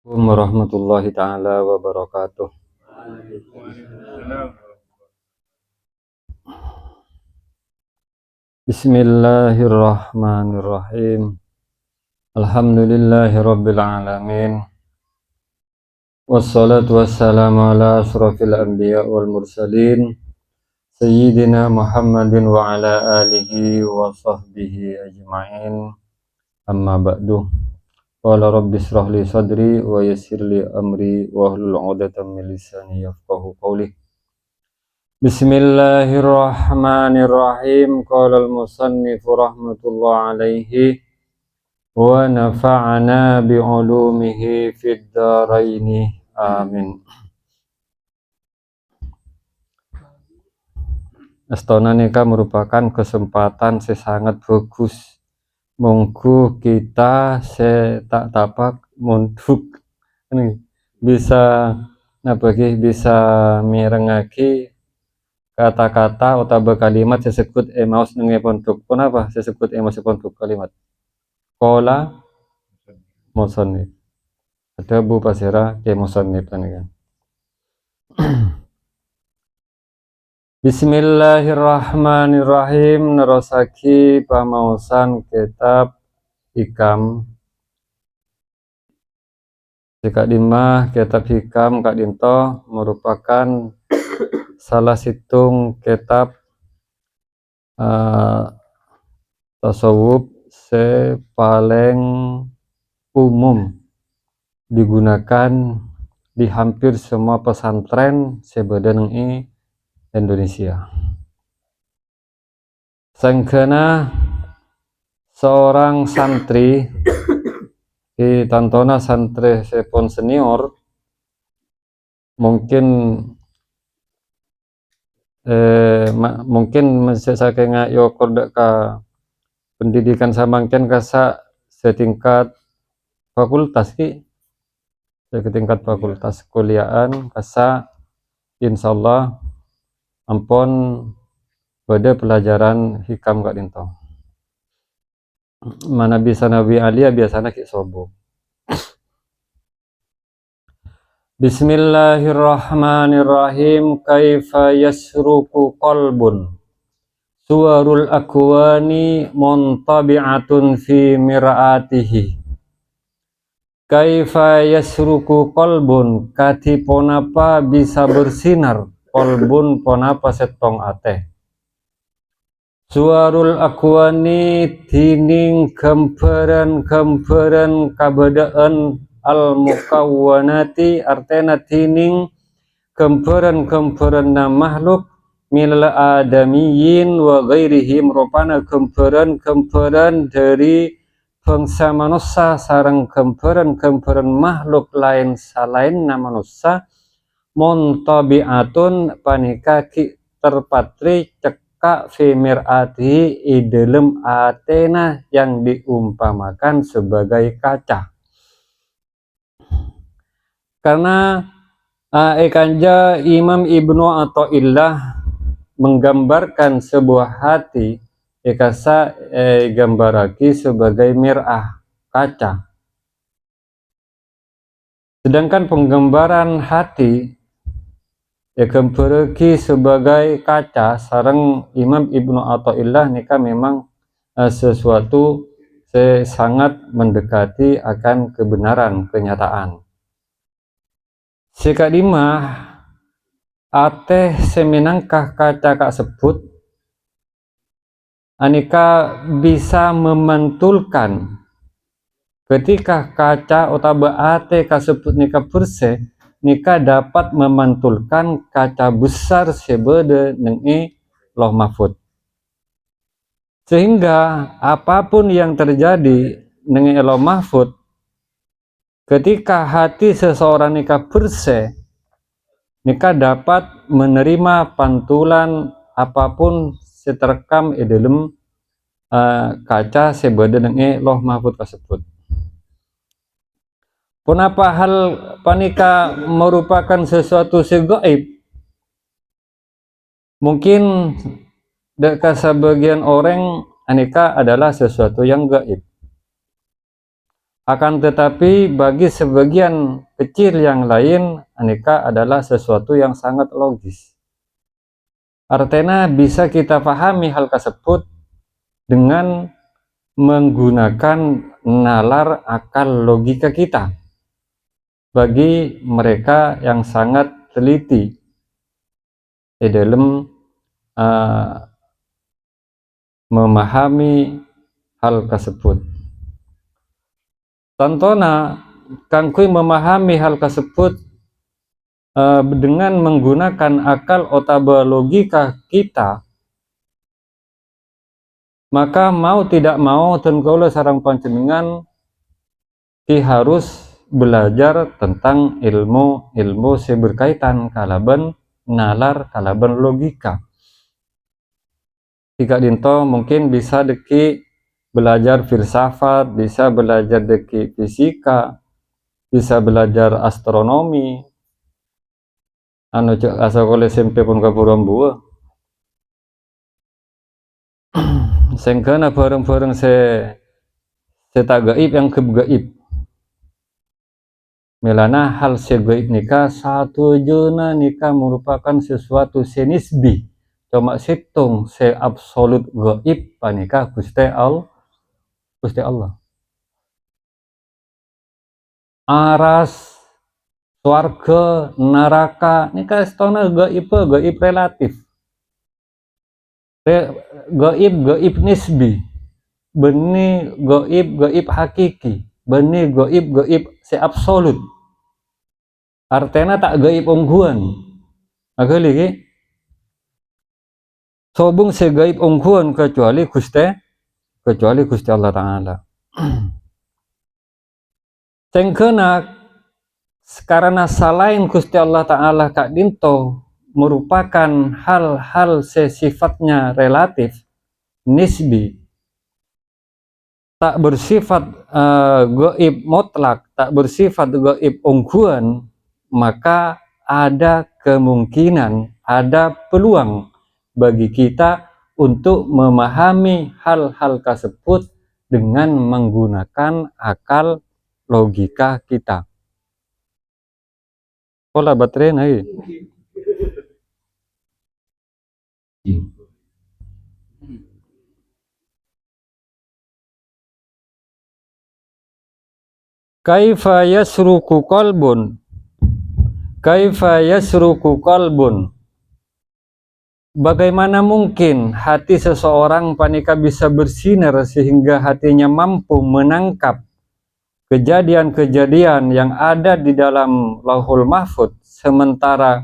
Assalamualaikum warahmatullahi taala wabarakatuh. Bismillahirrahmanirrahim. Alhamdulillahi rabbil alamin. Wassalatu wassalamu ala asrafil anbiya wal mursalin Sayyidina Muhammadin wa ala alihi wa sahbihi ajma'in. Amma ba'du. Qala rabbi israh li sadri wa yassir li amri wa hlul 'uqdatam min lisani yafqahu qawli. Bismillahirrahmanirrahim. Qala al-musannif rahmatullah alaihi wa nafa'ana bi'ulumihi fid dharaini amin. Astana nikah merupakan kesempatan sangat bagus. Monggo kita tak tapak munduk bisa bisa mirengaki kata-kata atau kalimat sesebut emaus nenge pondok. Kenapa sesebut emaus pondok kalimat? Kola musannif. Ada bu pasira ke musannif kan. Bismillahirrahmanirrahim. Nerosaki pamausan kitab Hikam. Jika dimah kitab Hikam Kak Dinto merupakan salah situng kitab tasawuf paling umum digunakan di hampir semua pesantren sebadan Indonesia. Sangkana seorang santri di tantona santri sepon senior mungkin masih saking yo kordak ka pendidikan samangken kasa setingkat fakultas setingkat fakultas kuliahan kasa insyaallah ampun pada pelajaran hikam Kak Dinto. Mana bisa Nabi Alia biasanya ki sobo. Bismillahirrahmanirrahim. Kaifa yasruku qalbun suwarul akwani muntabi'atun fi mir'atihi. Kaifa yasruku qalbun, kati ponapa bisa bersinar qalbun ponapa setong ate. Suwarul akwani tining kemperan kabadaan al mukawwanati artena tining kemperan makhluk minal adamiyin wa ghairihim rupana kemperan dari bangsa manusia sarang kemperan makhluk lain selain manusia montabiatun panikaki terpatri cekak fimirati idalem atena yang diumpamakan sebagai kaca. Karena ekanja Imam Ibnu Athaillah menggambarkan sebuah hati ekasa gambaraki sebagai mir'ah kaca. Sedangkan penggambaran hati gambaraki sebagai kaca sareng Imam Ibnu Athaillah nika memang sesuatu sangat mendekati akan kebenaran kenyataan. Sekadimah ateh seminangkah kaca kak sebut anika bisa memantulkan ketika kaca atau ate kasebut nika bersih nika dapat memantulkan kaca besar sebeda nengi Loh Mahfud, sehingga apapun yang terjadi nengi Loh Mahfud ketika hati seseorang nika bersih nika dapat menerima pantulan apapun seterekam dalam kaca sebeda nengi Loh Mahfud tersebut. Kenapa hal panika merupakan sesuatu segaib? Mungkin dekat sebagian orang anika adalah sesuatu yang gaib. Akan tetapi bagi sebagian kecil yang lain, nikah adalah sesuatu yang sangat logis. Artinya bisa kita pahami hal tersebut dengan menggunakan nalar akal logika kita. Bagi mereka yang sangat teliti di dalam memahami hal tersebut. Contohnya, kangkui memahami hal tersebut dengan menggunakan akal atau logika kita, maka mau tidak mau tengkola sarang panjenengan harus belajar tentang ilmu berkaitan kalaban nalar, kalaban logika. Jika dinto mungkin bisa deki belajar filsafat, bisa belajar deki fisika, bisa belajar astronomi. Anu cek asa kole SMP pun kapuruan buah. Sengkana bareng-bareng tak gaib yang kegaib. Melana hal segaib nikah satu jena nikah merupakan sesuatu senisbi. Cuma situng se absolut gaib panikah Gusti Allah. Aras, swarga, neraka nikah stona gaib relatif. Gaib nisbi. Benih gaib hakiki. Benih gaib se absolut. Artinya tak gaib ungguan. Agak lagi. Sobung se gaib ungguan kecuali Gusti Allah Ta'ala. Sengkena karena selain Gusti Allah Ta'ala Kak Dinto merupakan hal-hal sifatnya relatif, nisbi, tak bersifat gaib mutlak, tak bersifat gaib ungguan, maka ada kemungkinan, ada peluang bagi kita untuk memahami hal-hal tersebut dengan menggunakan akal logika kita. Pola baterai naik. Kaifa yasruku qalbun? Kaifa yasruku qalbun? Bagaimana mungkin hati seseorang panika bisa bersinar sehingga hatinya mampu menangkap kejadian-kejadian yang ada di dalam Lauhul Mahfuz, sementara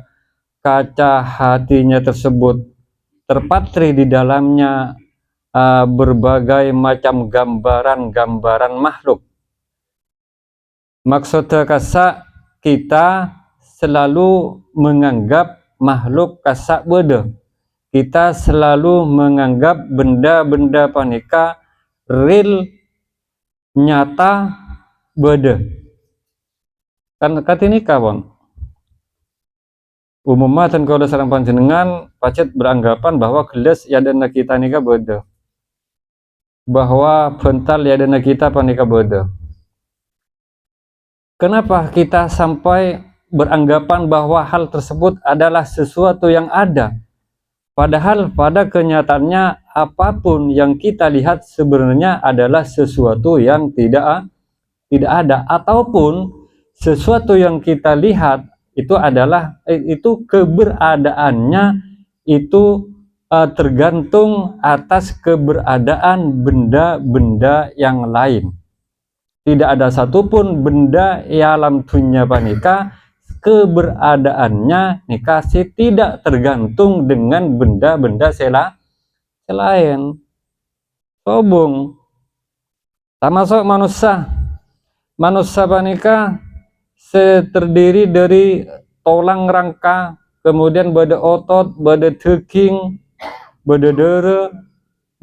kaca hatinya tersebut terpatri di dalamnya berbagai macam gambaran-gambaran makhluk. Maksudnya kita selalu menganggap makhluk kasak beda. Kita selalu menganggap benda-benda panika real, nyata, beda. Kan katini kawan. Umumnya dan kalau sarang panjenengan pacet beranggapan bahwa gelas ya dana kita nika beda. Bahwa bental ya dana kita panika beda. Kenapa kita sampai beranggapan bahwa hal tersebut adalah sesuatu yang ada? Padahal pada kenyataannya apapun yang kita lihat sebenarnya adalah sesuatu yang tidak ada, ataupun sesuatu yang kita lihat itu adalah keberadaannya itu tergantung atas keberadaan benda-benda yang lain. Tidak ada satupun benda alam dunia panika keberadaannya nikah tidak tergantung dengan benda-benda selain. Sobung termasuk manusia panika terdiri dari tulang rangka, kemudian pada otot, pada daging, pada darah,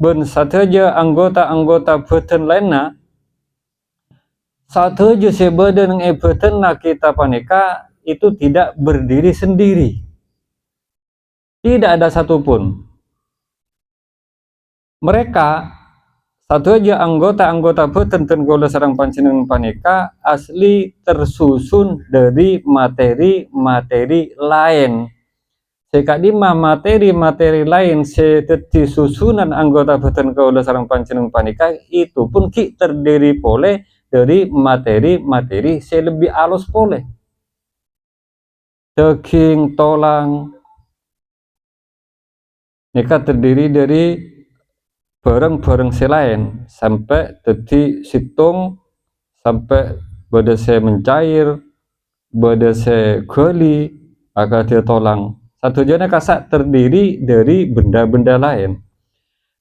dan saja anggota-anggota badan lainnya. Satu juz badan yang badan kita panika itu tidak berdiri sendiri. Tidak ada satupun. Mereka Satu aja anggota-anggota beten kula sareng panjenengan panika asli tersusun dari materi-materi lain. Sekadima materi-materi lain seperti susunan anggota beten kula sareng panjenengan panika itu pun ki terdiri pole dari materi-materi lebih halus pole. Daging, tolang, nika terdiri dari barang-barang selain sampai dadi situng sampai badase mencair badase gali agar dia tolang satu jana kasak terdiri dari benda-benda lain.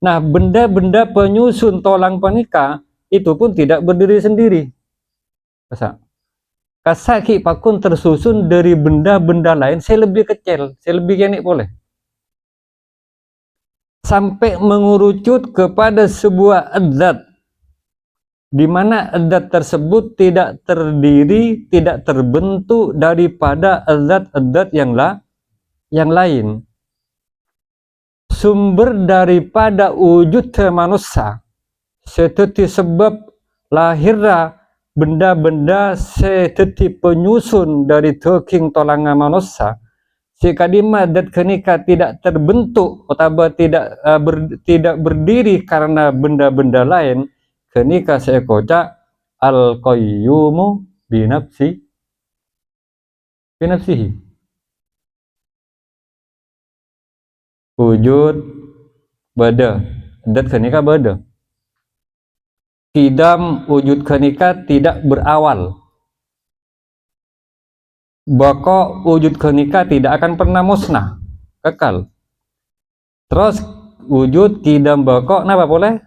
Nah, benda-benda penyusun tolang panika itu pun tidak berdiri sendiri. Kasaki pakun tersusun dari benda-benda lain saya lebih kecil, saya lebih genik boleh. Sampai mengerucut kepada sebuah adzat di mana adzat tersebut tidak terdiri, tidak terbentuk daripada adzat-adzat yang lain. Sumber daripada wujud manusia seperti sebab lahirnya benda-benda seperti penyusun dari daging tolangan manusia. Sekadima dat kenika tidak terbentuk atau tidak berdiri karena benda-benda lain, kenika saya kocak al-qayyumu binafsihi. Wujud bada, dat kenika bada. Kidam wujud kenika tidak berawal. Bako wujud kenika tidak akan pernah musnah, kekal. Terus wujud kidam bako napa boleh?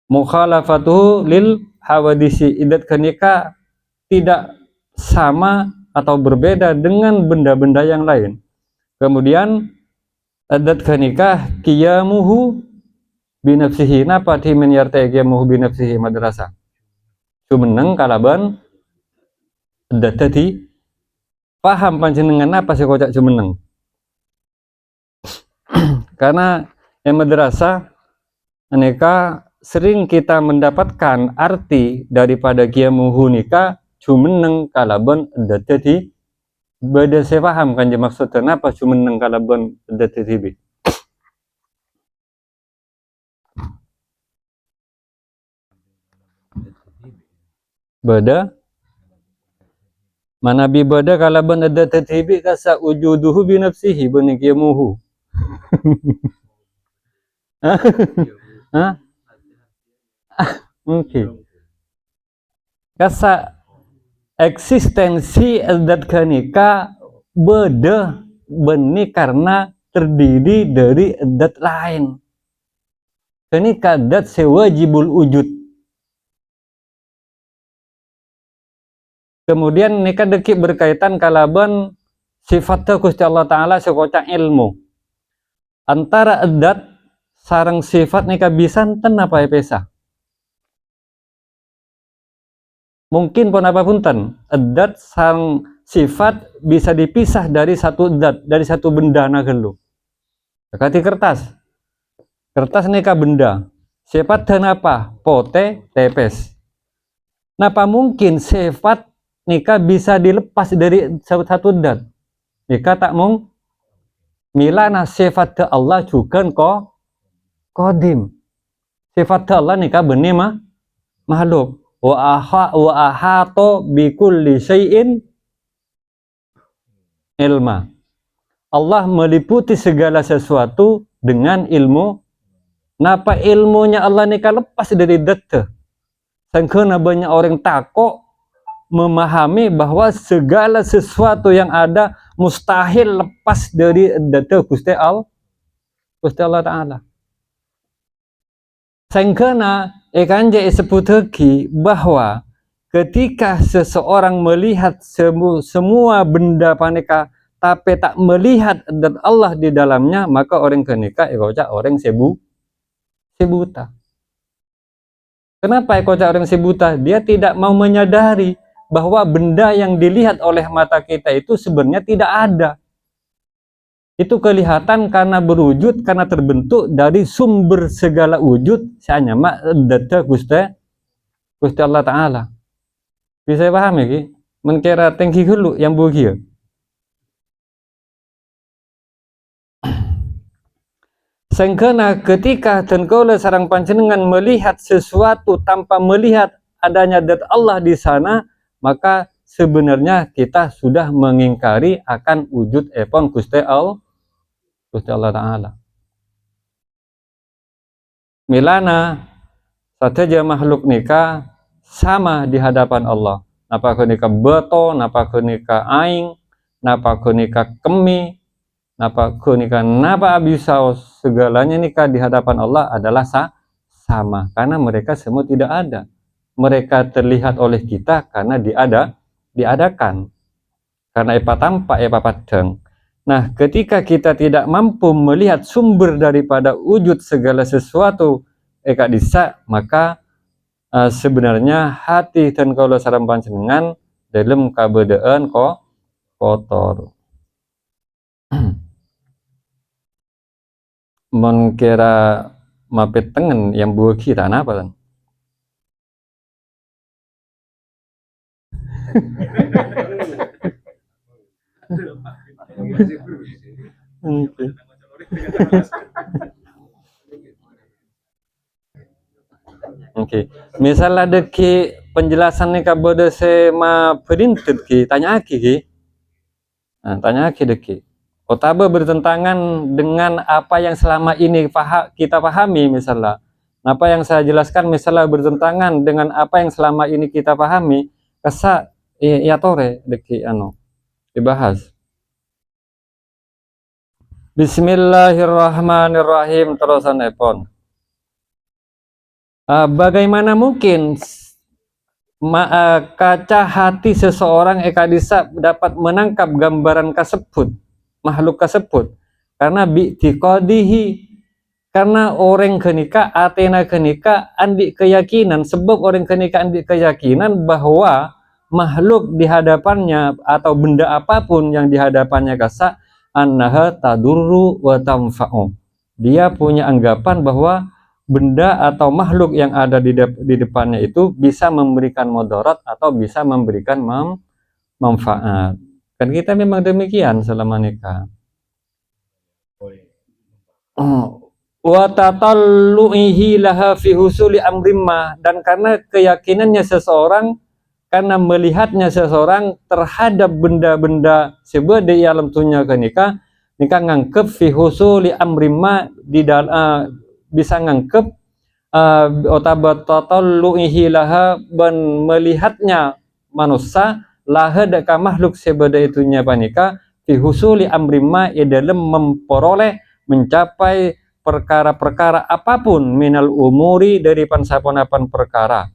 Mukhalafatuhu lil hawadisi, idat kenika tidak sama atau berbeda dengan benda-benda yang lain. Kemudian adat kenika qiyamuhu binafsihi, napa ti menyertai qiyamuhu binafsihi madrasah? Sumeneng kalaban adat tadi paham panjenengan apa sih kocak jumeneng? Karena yang madrasah aneka sering kita mendapatkan arti daripada qiyamuhu nika jumeneng kalaban adat tadi beda saya paham kan maksudnya apa jumeneng kalaban adat tadi. Bada mana bi bada kalaban ada tertibi kasa wujuduhu binafsihi baniqiyamuhu. Mungkin kasa eksistensi adat kanika beda benih karena terdiri dari adat lain. Kanika adat sewajibul wujud. Kemudian nika deki berkaitan kalaban sifatnya Gusti Allah Ta'ala sekocak ilmu. Antara adat sarang sifat nika bisa ten apa pesa. Mungkin pun apa punten adat sarang sifat bisa dipisah dari satu adat, dari satu benda nagelu. Kati kertas. Kertas nika benda. Sifat dan apa? Pote, tepes. Napa mungkin sifat nika bisa dilepas dari satu adat? Nika tak mung milana sifat Allah juga qadim. Sifat Allah nika benih makhluk. Wa ahato bi kulli syai'in ilma. Allah meliputi segala sesuatu dengan ilmu. Napa ilmunya Allah nika lepas dari adat? Sangkana banyak orang takut memahami bahwa segala sesuatu yang ada mustahil lepas dari data Gusti Allah Ta'ala. Sangkana ekanje sebut lagi bahwa ketika seseorang melihat semua benda panika tapi tak melihat adat Allah di dalamnya, maka orang kenika orang sebuta. Kenapa orang sebuta? Dia tidak mau menyadari bahwa benda yang dilihat oleh mata kita itu sebenarnya tidak ada. itu kelihatan karena berwujud, karena terbentuk dari sumber segala wujud seanya mak data Gusti Allah Ta'ala. Bisa paham ya ki? Menkira tengki hulu yang bugi. Sengkena ketika tengkola sarang panjenengan melihat sesuatu tanpa melihat adanya zat Allah di sana, maka sebenarnya kita sudah mengingkari akan wujud epon Gusti Allah Ta'ala. Milana sateja makhluk nikah sama di hadapan Allah. Napa nikah beto, napa nikah aing, napa nikah kemi, napa nikah napa abisau, segalanya nikah di hadapan Allah adalah sama, karena mereka semua tidak ada. Mereka terlihat oleh kita karena diadakan. Karena epa tampak, epa padang. Nah, ketika kita tidak mampu melihat sumber daripada wujud segala sesuatu eka disa, maka sebenarnya hati dan kalau sareng panjenengan dalam kabedaan kotor. Mon kira mapet tengen yang buah kita apa kan? Oke. Misalnya ada ki penjelasan nih kabode sema perintet ki tanya aki ki. Nah, tanya aki deki. Otaba bertentangan dengan apa yang selama ini kita pahami misalnya. Apa yang saya jelaskan misalnya bertentangan dengan apa yang selama ini kita pahami, kesa ya tore deki dibahas. Bismillahirrahmanirrahim, terusan epon. Bagaimana mungkin kaca hati seseorang ekadisa dapat menangkap gambaran kasebut, makhluk kasebut, karena bi'tiqadihi, karena orang kenika atena kenika andi keyakinan, sebab orang kenika andi keyakinan bahwa makhluk di hadapannya atau benda apapun yang di hadapannya kasa annaha tadurru wa tamfa'u. Dia punya anggapan bahwa benda atau makhluk yang ada di depannya itu bisa memberikan mudarat atau bisa memberikan manfaat. Kan kita memang demikian selama nikah. Wa tatallu'ihi laha fi husuli amrimma, dan karena keyakinannya seseorang, karena melihatnya seseorang terhadap benda-benda sebab di alam dunia nikah ngangkep fi husuli amrimma di dalam bisa ngangkep otabatatulluhi laha, dan melihatnya manusia laha deka makhluk sebeda itunya panika fi husuli amrimma dalam memperoleh mencapai perkara-perkara apapun minal umuri dari pansaponapan perkara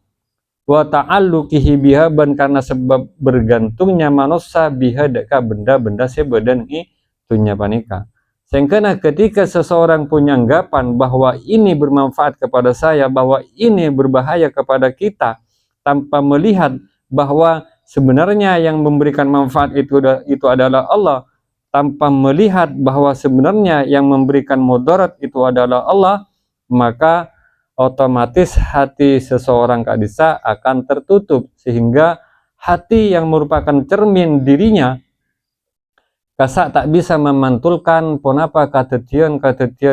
wa ta'alluqihi biha, ban karena sebab bergantungnya manusia biha deka benda-benda sebedan itunya panika. Sehingga ketika seseorang punya anggapan bahwa ini bermanfaat kepada saya, bahwa ini berbahaya kepada kita, tanpa melihat bahwa sebenarnya yang memberikan manfaat itu adalah Allah, tanpa melihat bahwa sebenarnya yang memberikan mudarat itu adalah Allah, maka otomatis hati seseorang kadisa akan tertutup, sehingga hati yang merupakan cermin dirinya kasak tak bisa memantulkan ponapa katetian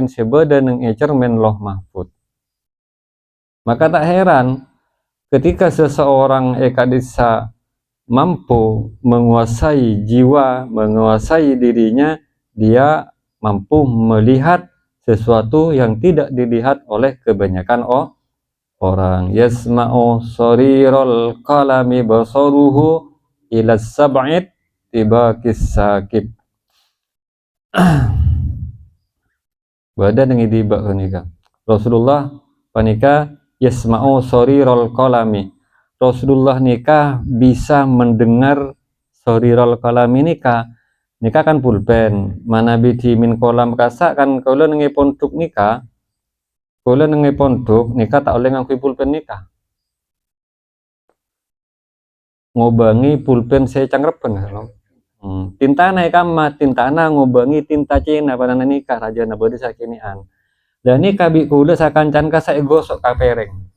sebeda neng cermin loh mahfud. Maka tak heran ketika seseorang ekadisa mampu menguasai jiwa, menguasai dirinya, dia mampu melihat sesuatu yang tidak dilihat oleh kebanyakan orang. Yasma'u sarirul qalami basaruhu ila sab'id tibakis sakib. Badan yang dibak panika. Rasulullah panika yasma'u sarirul qalami. Rasulullah nikah bisa mendengar sarirul qalami nikah kan pulpen. Mana biti min kolam kasak kan kalau nengi pondok nikah. Kalau nengi pondok nikah tak oleh ngakui pulpen nikah. Ngobangi pulpen saya cangrepen kalau Tintana kama tintana ngobangi tinta Cina pada nikah raja na bodi sakinian. Dan nikah bi kula sakancan ka sa gosok ka pereng.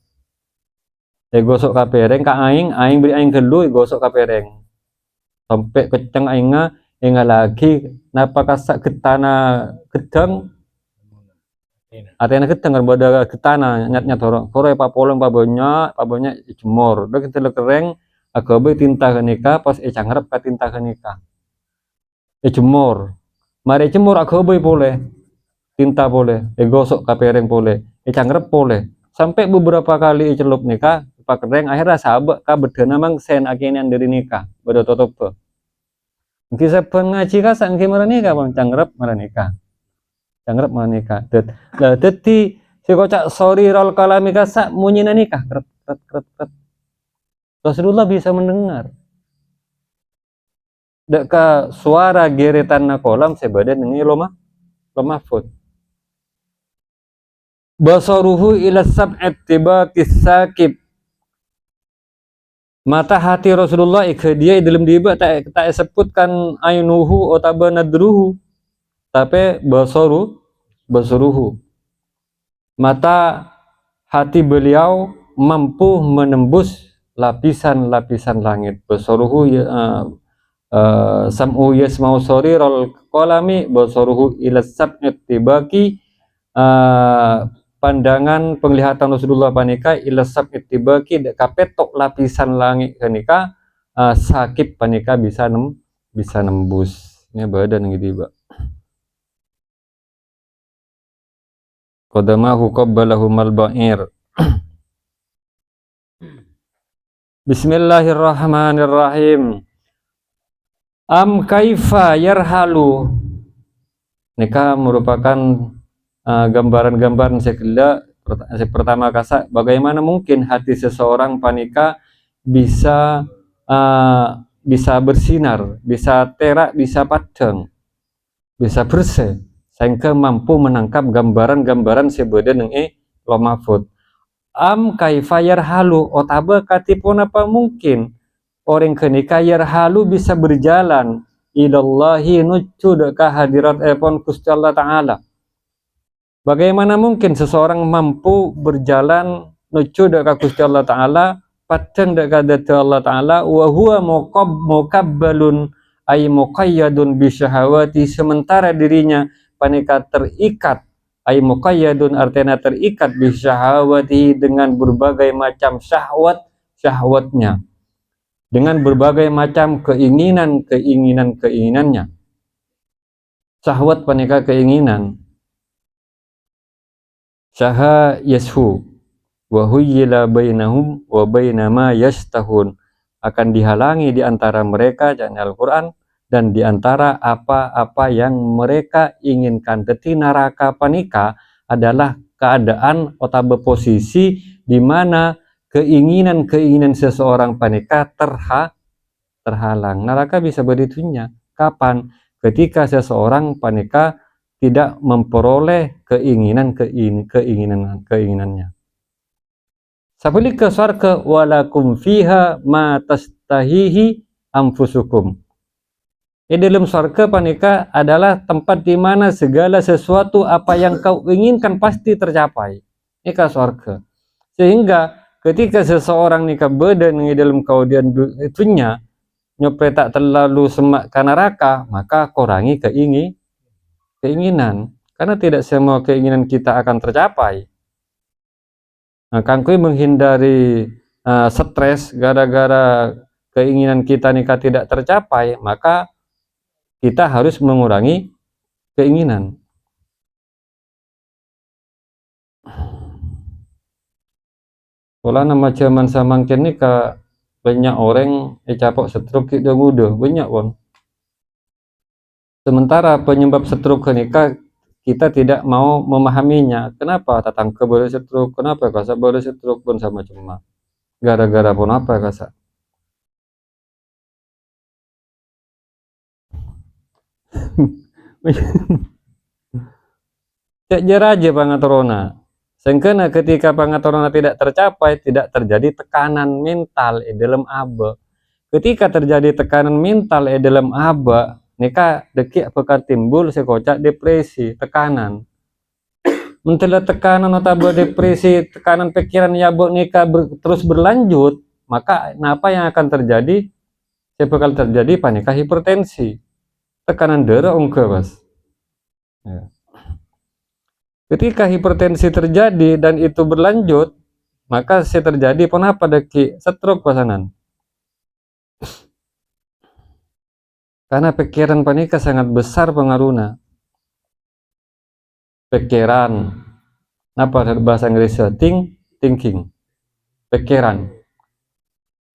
Gosok ka pereng ka aing beri aing kelu gosok ka pereng. Sampai keceng ainga lagi napa kasak getana gedang atena gedang kan boda getana nyat sore papolong pabanyak jemur udah kita kereng agabe tinta kenika pas cangrep ka tinta kenika jemur mari jemur agabe boleh tinta boleh gosok ka pereng boleh cangrep boleh sampai beberapa kali celup nikah pak kereng akhirnya sahabat ka bedana mang sen akinian dari nikah boda tutup kisah pengaji kasak gimana nikah bang cangrep nikah cangrep nikah dadi si kocak sorry rol kalami kasak munyina nikah kret Rasulullah bisa mendengar deka suara geretan na kolam sebadan ini lomafut basaruhu ila sab'at tibaqis sakib mata hati Rasulullah dia dalam diba tak sebutkan ainuhu otaba nadruhu tapi basaruhu mata hati beliau mampu menembus lapisan-lapisan langit basaruhu sam'u yasma'u sarirul qalami basaruhu ila sab'at tibaqi pandangan penglihatan Rasulullah panika ila sab'at tibaqi kapetok lapisan langit panika sakit panika bisa nembus ini badan gitu Pak qadamahu qabbalahumal ba'ir. Bismillahirrahmanirrahim. Am kaifa yarhalu nikah merupakan gambaran-gambaran segala pertama kasak bagaimana mungkin hati seseorang panika bisa bersinar, bisa terak, bisa padang, bisa bersih sehingga mampu menangkap gambaran-gambaran sebadan yang lomafut. Am kaifa yarhalu otaba katipun apa mungkin orang kenika yarhalu bisa berjalan ilallahi nuju ka hadirat epon Gusti Allah Ta'ala. Bagaimana mungkin seseorang mampu berjalan nuju ka Gusti Allah Ta'ala padang ka dati Allah Ta'ala wa huwa muqabbalun ay muqayyadun bi syahawati sementara dirinya panika terikat ay muqayyadun artinya terikat bi syahawati dengan berbagai macam syahwatnya dengan berbagai macam keinginannya syahwat panika keinginan syaha yashu wa huyyila bainahum wa bainama yastahun akan dihalangi di antara mereka dan Al-Qur'an dan di antara apa-apa yang mereka inginkan. Dadi naraka panika adalah keadaan atau posisi di mana keinginan seseorang panika terhalang. Neraka bisa beritunya. Kapan? Ketika seseorang panika tidak memperoleh keinginannya. Sabili ke surga walakum fiha ma tastahihi anfusukum. Di dalam surga panika adalah tempat di mana segala sesuatu apa yang kau inginkan pasti tercapai. Nikah surga. Sehingga ketika seseorang nikah badan di dalam kaudian itunya nyope tak terlalu semak ke neraka, maka kurangi keinginan. Karena tidak semua keinginan kita akan tercapai. Nah, kangkui menghindari stres gara-gara keinginan kita nikah tidak tercapai, maka kita harus mengurangi keinginan. Pola nama zaman samangkin nikah banyak orang capok stroke itu mudah banyak pun. Sementara penyebab stroke nikah kita tidak mau memahaminya. Kenapa tetangga boleh stroke? Kenapa kasak boleh stroke pun sama cuma gara-gara pun apa kasak? Cek jeraja pangaturona. Sengkena ketika pangaturona tidak tercapai, tidak terjadi tekanan mental dalam abe. Ketika terjadi tekanan mental dalam aba, nika dekik apakah timbul sekocak depresi, tekanan. Mentela tekanan atau depresi, tekanan pikiran ya nika terus berlanjut, maka apa yang akan terjadi? Bakal terjadi panika hipertensi, tekanan darah ungke Mas. Ya. Ketika hipertensi terjadi dan itu berlanjut, maka terjadi kenapa deki stroke pasanan. Karena pikiran panika sangat besar pengaruhnya. Pikiran, apa bahasa Inggrisnya? Thinking, pikiran.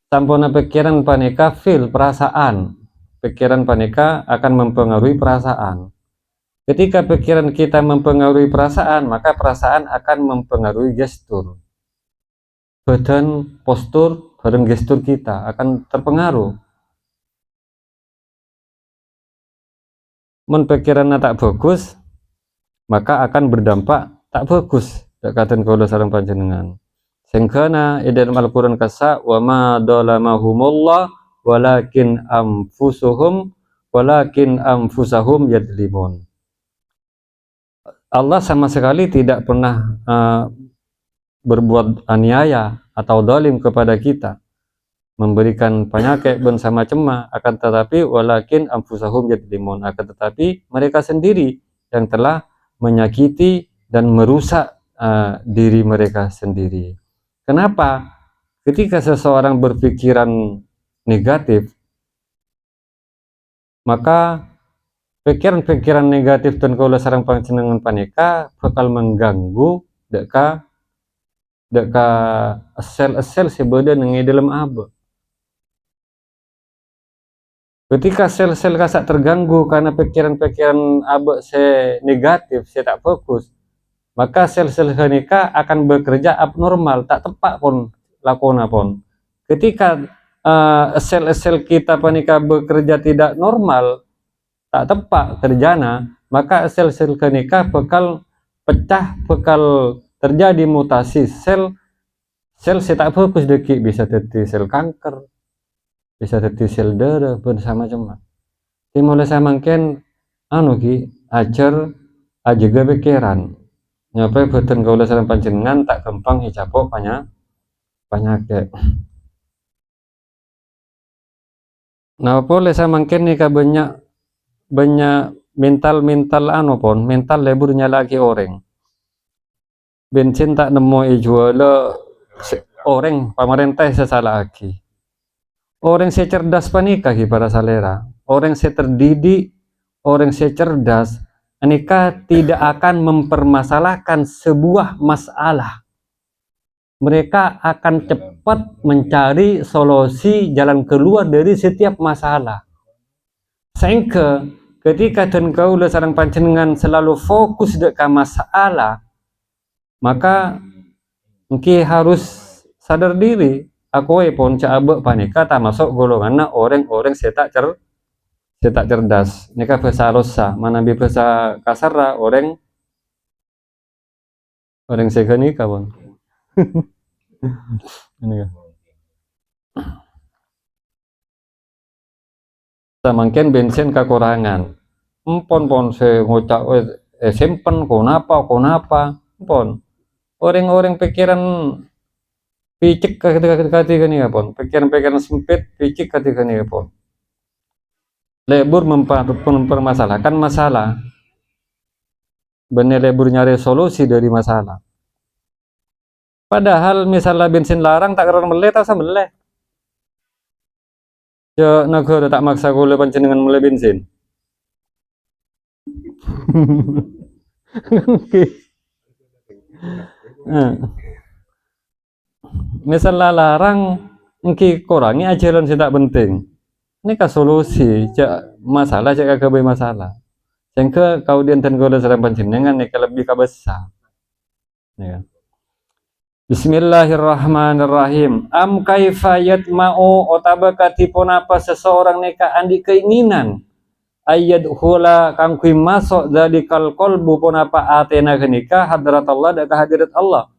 Sampuna pikiran panika feel, perasaan. Pikiran panika akan mempengaruhi perasaan. Ketika pikiran kita mempengaruhi perasaan, maka perasaan akan mempengaruhi gestur. Badan, postur, bareng gestur kita akan terpengaruh. Mun pikirannya tak bagus, maka akan berdampak tak bagus. Dekaten kula sareng panjenengan. Sehingga dalam Al-Quran kasa wa ma dhalamahumullah walakin anfusahum yadlimun. Allah sama sekali tidak pernah berbuat aniaya atau zalim kepada kita, memberikan penyakit bersama cema, akan tetapi walakin anfusahum yadlimun, akan tetapi mereka sendiri yang telah menyakiti dan merusak diri mereka sendiri. Kenapa? Ketika seseorang berpikiran negatif, maka pikiran-pikiran negatif dan kalau sarang panjenengan panika bakal mengganggu deka sel-sel sebeda nengi dalam aba. Ketika sel-sel kasak terganggu karena pikiran-pikiran aba negatif, tak fokus, maka sel-sel kenika akan bekerja abnormal, tak tepat pun lakona pun. Ketika sel-sel kita panika bekerja tidak normal, tak tepat kerjana, maka sel-sel kenika bakal pecah, bakal terjadi mutasi sel tak fokus deki, bisa jadi sel kanker, bisa jadi sel darah bersama cuma. Dimulai samangken ajar ajaga pikiran. Nyapa boten kula sareng panjenengan tak gampang hijabok penyakit. Nah, boleh samangken nika banyak mental mental leburnya lagi orang. Bensin tak nemu jual orang pemerintah sesalah lagi. Orang secerdas panika para salera. Orang terdidik, orang cerdas, nikah tidak akan mempermasalahkan sebuah masalah. Mereka akan cepat mencari solusi jalan keluar dari setiap masalah. Sehingga ketika dan kaula sareng panjenengan selalu fokus ke masalah, maka mungkin harus sadar diri. Aku pun caabek panika tak masuk golongan orang-orang setak cerdas. Nika bahasa rosa, mana bahasa kasar orang segani kawan. Ini ya. Mungkin bensin kekurangan. Pon se ngocak simpen konapa. Pon. Orang-orang pikiran picik ketika ini ya pon. Pikiran sempit picik ketika ini ya pon. Lebur mempermasalahkan masalah. Benar lebur nyari solusi dari masalah. Padahal misalnya bensin larang tak keren meleh tak sembeleh. Ya negara tak maksa kula panjenengan mulai bensin. Misalnya larang engki kurangi ajaran sing tak penting. Ini ka solusi masalah kagak masalah. Sehingga kaudian dan kula sareng panjenengan nek lebih ka besar. Ya. Bismillahirrahmanirrahim. Am kaifa yatma'u otabaka tipun apa seseorang neka andi keinginan ayat hula kang kui masuk dalikal qalbu pun apa atena kenika hadrat Allah dan kehadirat Allah.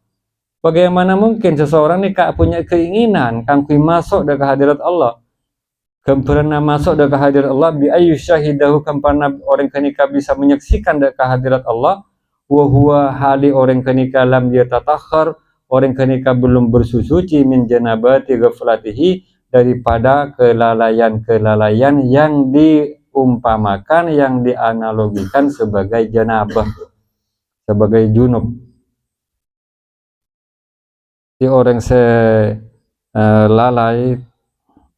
Bagaimana mungkin seseorang neka punya keinginan kang kui masuk dan kehadirat Allah? kemperna masuk ke hadirat Allah bi ayu syahidahu kemperna orang kenika bisa menyaksikan ke hadirat Allah wa huwa hali orang kenika lam yatatakhir orang kenika belum bersuci min janabati ghaflatihi daripada kelalaian-kelalaian yang diumpamakan yang dianalogikan sebagai janabah, sebagai junub. Di orang lalai,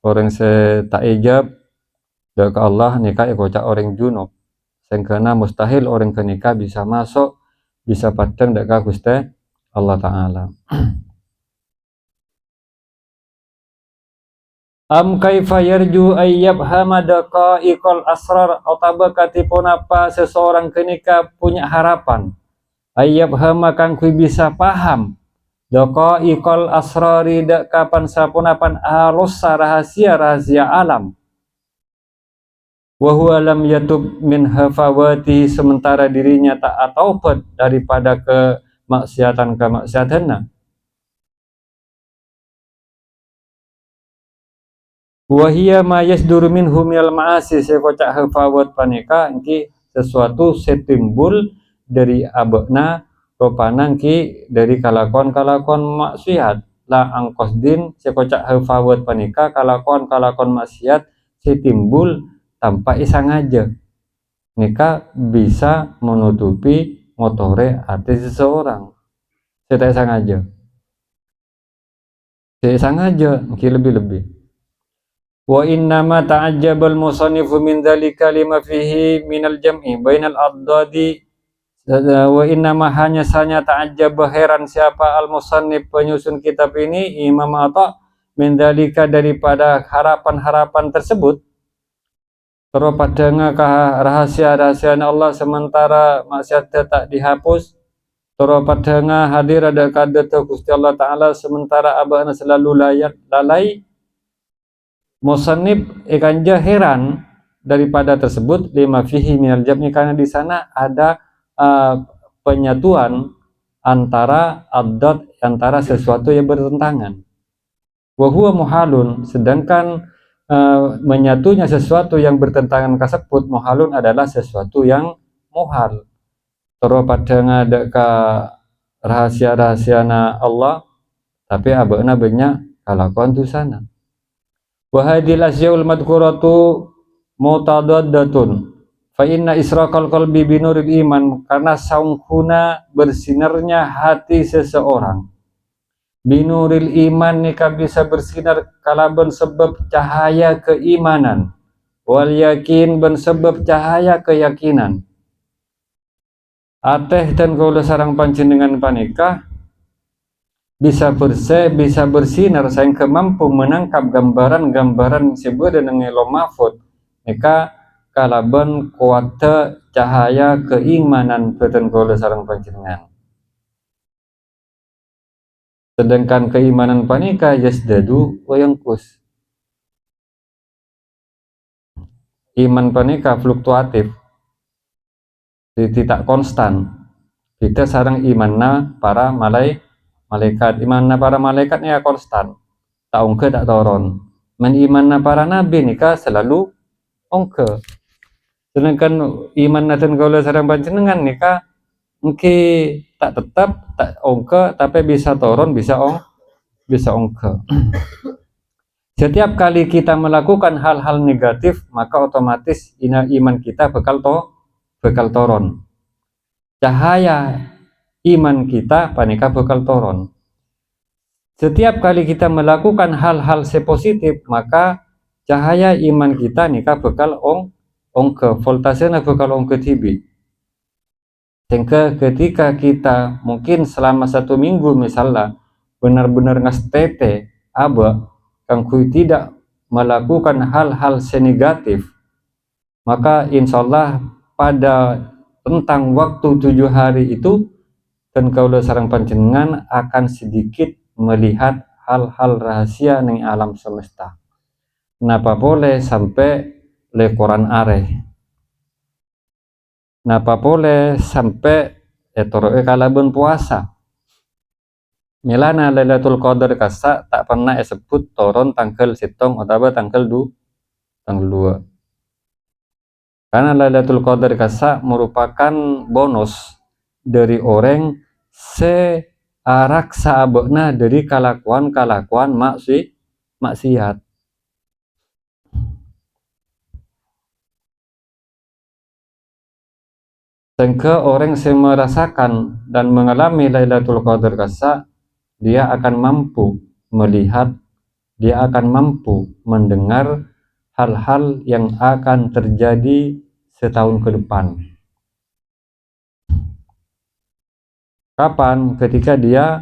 orang tak ijab ke Allah nikah kocak orang junub, sehingga mustahil orang ke nikah bisa masuk, bisa padang dekat Gusti Allah Ta'ala. Am kaifa yarju ayyab hamadaka iqal asrar atau katipun apa seseorang kenika punya harapan ayyab hama kang kui bisa paham daka iqal asrari dak kapan sapunapan alus rahasia alam wa huwa lam yatub min hafawati sementara dirinya tak taubat daripada kemaksiatan wahia ma yasduru minhu minal ma'asi sekocak hafawat panika engki sesuatu setimbul dari abekna ropana engki dari kalakon maksiat la angkosdin sekocak hafawat panika kalakon maksiat setimbul tanpa isangaja nika bisa menutupi motore hati seseorang tidak sengaja engki lebih wa innama ta'ajjabal musannifu min dzalika lima fihi minal jam'i bainal addadi wa innama hanya ta'ajjab heran siapa al musannif penyusun kitab ini Imam Atha min dzalika daripada harapan-harapan tersebut teropadanga rahasia-rahasia Allah sementara maksiat tak dihapus teropadanga hadir ada kadata Gusti Allah Ta'ala sementara abahna selalu lalai musannif ikanja heran daripada tersebut lima fihi minal jam'i karena di sana ada penyatuan antara addad antara sesuatu yang bertentangan wa huwa muhalun sedangkan menyatunya sesuatu yang bertentangan kasebut muhalun adalah sesuatu yang muhal pada ngadeka rahasia-rahasiana Allah tapi abeuna banyak kalakuan tu sana wahadil asyaul madkuratu mutadaddatun fa inna israqal qalbi binuril iman karena saungkuna bersinarnya hati seseorang binuril iman nika bisa bersinar kalaban sebab cahaya keimanan wal yakin ben sebab cahaya keyakinan ateh dan kaula sareng panjenengan panika bisa bersinar sehingga mampu menangkap gambaran-gambaran sebenarnya ngelo mahfud nika kalaban kuata cahaya keimanan beten kula sareng panjenengan sedangkan keimanan panika yasdadu wa yanqus iman panika fluktuatif tidak konstan kita sareng imanna para malaikat imanna para malaikatnya konstan tak ongke tak toron men imanna para nabi nika selalu ongke sedangkan iman naten kaula sareng panjenengan nika engke tak tetap tak ongke tapi bisa toron bisa ongke setiap kali kita melakukan hal-hal negatif maka otomatis iman kita bakal toron cahaya iman kita panika bakal toron setiap kali kita melakukan hal-hal sepositif maka cahaya iman kita nika bakal ongke voltasenya bakal ongke tibi sehingga ketika kita mungkin selama 1 minggu misalnya benar-benar ngastete aba kangkui tidak melakukan hal-hal senegatif maka insyaallah pada tentang waktu 7 hari itu dan kaula sareng panjenengan akan sedikit melihat hal-hal rahasia ning alam semesta. Napa boleh sampai lekoran areh. Napa boleh sampai etoroe kalaban puasa. Milana Lailatul Qadar kasa tak pernah sebut toron tanggal 7 atau tanggal 2 tanggal 2. Karena Lailatul Qadar kasa merupakan bonus dari orang searak saabokna dari kalakuan maksiat. Sehingga orang yang merasakan dan mengalami Lailatul Qadar kasa, dia akan mampu melihat, dia akan mampu mendengar hal-hal yang akan terjadi setahun ke depan. Kapan? Ketika dia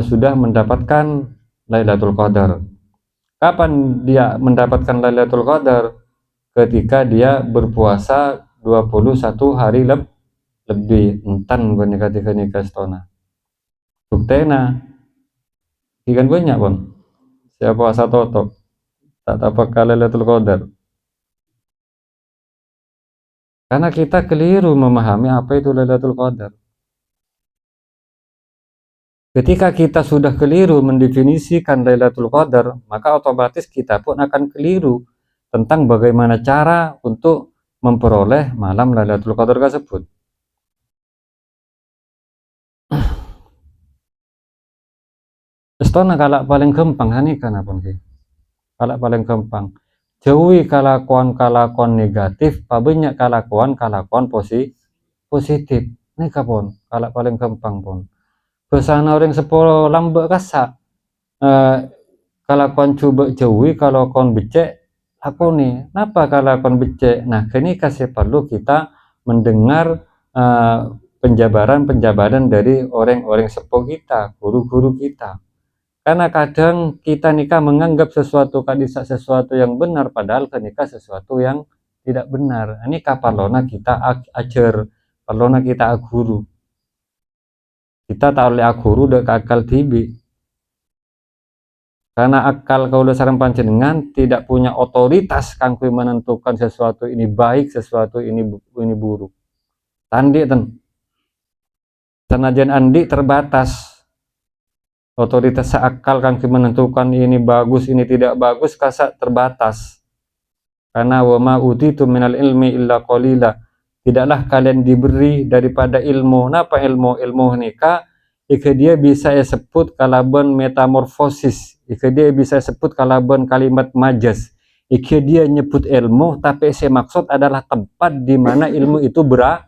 sudah mendapatkan Lailatul Qadar. Kapan dia mendapatkan Lailatul Qadar? Ketika dia berpuasa 21 hari lebih entan ketika nikah setona. Buktena ikan banyak pun. Siapa puasa totok tak dapat Lailatul Qadar. Karena kita keliru memahami apa itu Lailatul Qadar. Ketika kita sudah keliru mendefinisikan Lailatul Qadar, maka otomatis kita pun akan keliru tentang bagaimana cara untuk memperoleh malam Lailatul Qadar tersebut. Istana kalak paling gampang hanika napun ki. Kalak paling gampang. Jauhi kalakuan-kalakuan negatif, banyak kalakuan positif. Ini kapon, kalak paling gampang pun. Besana orang sepuluh lambek kasak. Kalakuan coba jauhi, kalakuan becek aku nih. Kenapa kalakuan becek? Nah, kini kasih perlu kita mendengar penjabaran dari orang-orang sepuh kita, guru-guru kita. Karena kadang kita nikah menganggap sesuatu kadisa sesuatu yang benar, padahal kenikah sesuatu yang tidak benar. Ini kaparlona kita ajar, parlona kita aguru. Kita tak oleh aguru dek akal tibi. Karena akal kaula sareng panjenengan tidak punya otoritas kanggo menentukan sesuatu ini baik, sesuatu ini buruk. Tandi ten. Senajan andi terbatas. Otoritas akal kanggo menentukan ini bagus, ini tidak bagus, kasak terbatas. Karena wama utitu minal ilmi illa qalila. Tidaklah kalian diberi daripada ilmu. Napa ilmu? Ilmu nikah jika dia bisa sebut kalaban metamorfosis, jika dia bisa sebut kalaban kalimat majas, jika dia nyebut ilmu tapi saya maksud adalah tempat di mana ilmu itu berada.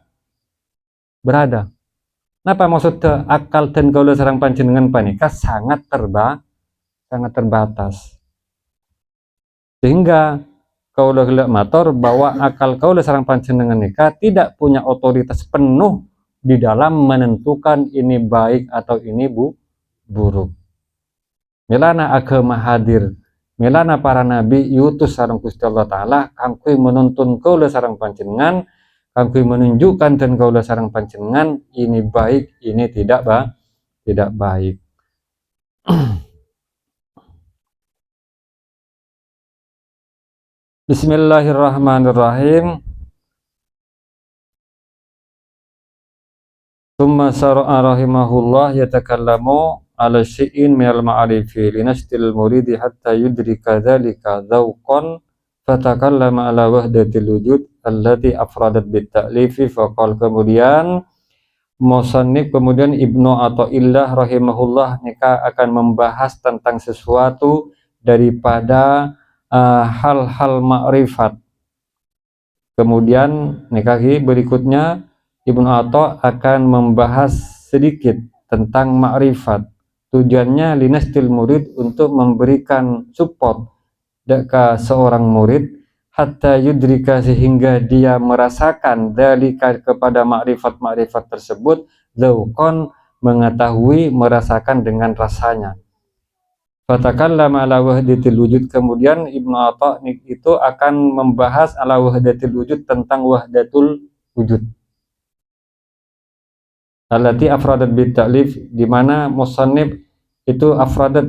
Napa maksud akal dan kaula sareng panjenengan panika sangat terbatas. Sehingga kaula gelak matur bahwa akal kaula sareng panjenengan nikah tidak punya otoritas penuh di dalam menentukan ini baik atau ini buruk. Milana agama hadir, milana para nabi yutus sareng Gusti Allah Ta'ala kanggo menuntun kaula sareng panjenengan, kanggo menunjukkan dan kaula sareng panjenengan ini baik, ini tidak baik. Bismillahirrahmanirrahim. Tsumma syara'a rahimahullah yatakallamu ala syai'in minal ma'arifi linastil muridi hatta yudrika dzalika dzauqan fatakallama ala wahdatil wujud allati afradat bit ta'lifi faqal. Kemudian musannif kemudian Ibnu Athaillah rahimahullah nikah akan membahas tentang sesuatu daripada hal-hal ma'rifat. Kemudian nikahi berikutnya Ibnu Atha akan membahas sedikit tentang ma'rifat. Tujuannya linastil murid, untuk memberikan support ke seorang murid hatta yudrika, sehingga dia merasakan dalika kepada ma'rifat tersebut dzauqan, mengetahui, merasakan dengan rasanya. Fatakallama ala wahdatil wujud. Kemudian Ibnu Atha itu akan membahas ala wahdatil wujud, tentang wahdatul wujud. Allati afradat bit ta'lif, di mana musannif itu afradat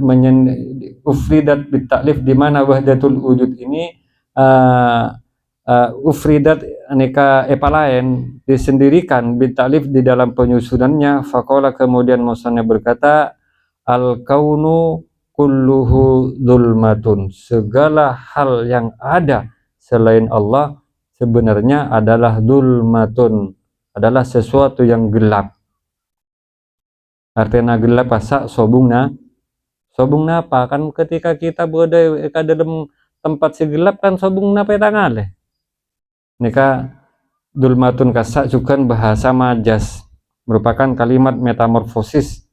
ufridat bit ta'lif, di mana wahdatul wujud ini ufridat aneka lain disendirikan bit ta'lif di dalam penyusunannya. Faqala, kemudian musannif berkata al kaunu kulluhu zulmatun, segala hal yang ada selain Allah sebenarnya adalah zulmatun, adalah sesuatu yang gelap. Artinya gelap asa sobungna apa kan, ketika kita berada ke dalam tempat segelap kan sobungna petangaleh nika. Zulmatun kasakjukan bahasa majas, merupakan kalimat metamorfosis.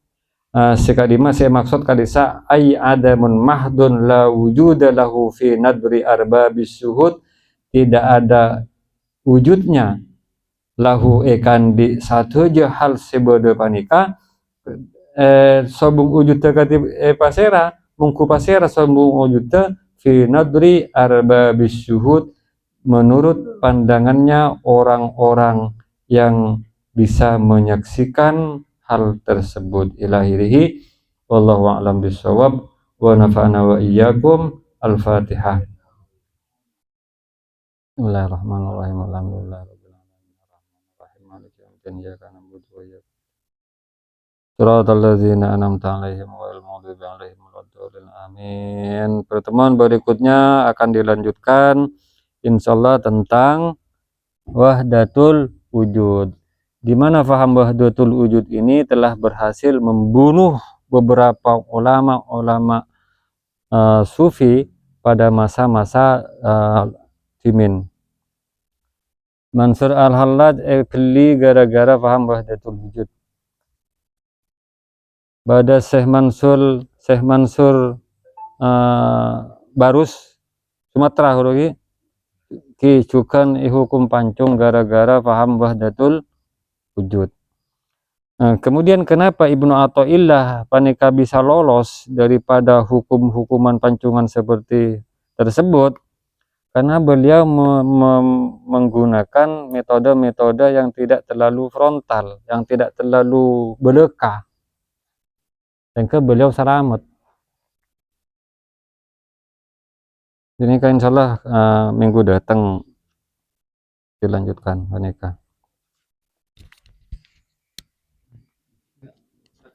Sekadima saya maksud kadisa ay adamun mahdun la wujuda lahu fi nadri arbabis syuhud, tidak ada wujudnya lahu ekan di satu je hal sebeda panika sobung wujud tekati pasera mungku pasera sobung wujud fi nadri arbabis syuhud, menurut pandangannya orang-orang yang bisa menyaksikan hal tersebut. Ilahirihi wallahu a'lam bishawab wa nafa'ana wa iyyakum. Al-Fatihah. Bismillahirrahmanirrahim. Alhamdulillahirabbil alamin arrahmanirrahim maliki yaumiddin iyyaka na'budu wa iyyaka Shiratal ladzina an'amta 'alaihim ghairil maghdubi 'alaihim waladdallin. Amin. Pertemuan berikutnya akan dilanjutkan insyaallah tentang wahdatul wujud, di mana faham wahdatul wujud ini telah berhasil membunuh beberapa ulama-ulama sufi pada masa-masa Timin. Mansur al-Hallaj keli gara-gara faham wahdatul wujud. Pada Syekh Mansur Barus Sumatera hurugi kicukan hukum pancung gara-gara paham wahdatul wujud. Kemudian kenapa Ibnu Athaillah panika bisa lolos daripada hukum-hukuman pancungan seperti tersebut? Karena beliau menggunakan metode-metode yang tidak terlalu frontal, yang tidak terlalu beleka, sehingga beliau selamat. Ini kan insyaallah minggu datang dilanjutkan panika.